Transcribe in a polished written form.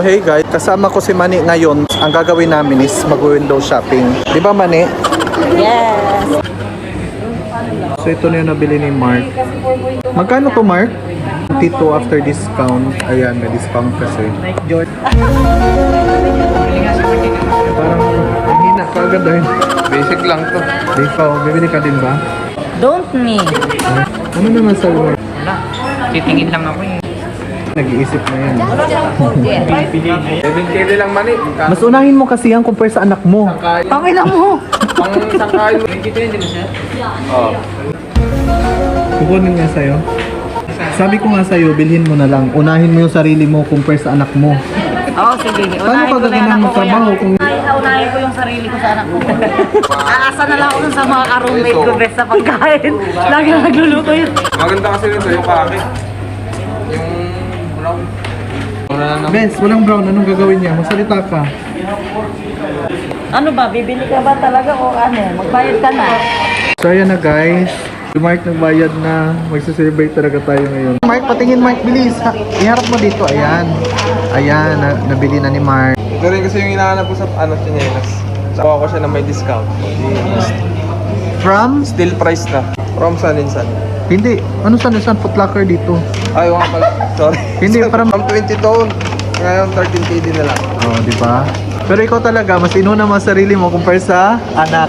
Hey guys, kasama ko si Mani ngayon. Ang gagawin namin is mag-window shopping. Di ba Mani? Yes. So ito na yung nabili ni Mark. Magkano to Mark? Tito after discount. Ayan, may discount kasi. Parang ang hina ka agad dahil. Basic lang to. Ikaw, bibili ka din ba? Don't me. Ano naman sa Mark? Wala. Titingin lang ako eh. Nag-iisip na yan. 7K lang mani. Mas unahin mo kasi yan compare sa anak mo. Pangin na mo. Pang sangkain mo. 20 din siya? Oo. Kukunin niya sa'yo. Sabi ko nga sa'yo, bilhin mo na lang. Unahin mo yung sarili mo compare sa anak mo. Oo, sige. Paano pag gagawin mo trabaho kung... Unahin ko yung sarili ko sa anak ko. Aasa na lang ako dun sa mga ka-roommate ko best sa pagkain. Lagi na nagluluto yun. Maganda kasi nito yung kaki. Yung brown. Wala na Bes, walang brown. Anong gagawin niya? Magsalita ka. Ano ba? Bibili ka ba talaga o ano? Magbayad ka na. So ayan na guys. Si Mark nagbayad na. Magsa-celebrate talaga tayo ngayon. Mark, patingin Mark. Bilis. Iharap mo dito. Ayan. Ayan. Nabili na ni Mark. Ito rin kasi yung hinahanap ko sa ano chinelas. Sakuha ko siya na may discount. From? Still price na. From Sun and Sun. Hindi. Ano saan Foot Locker dito? Ay, nga pala. Sorry. Hindi, parang- From 22. Ngayon 13K din na lang. Oh, di ba? Pero ikaw talaga, mas inuna mo ang sarili mo compare sa anak.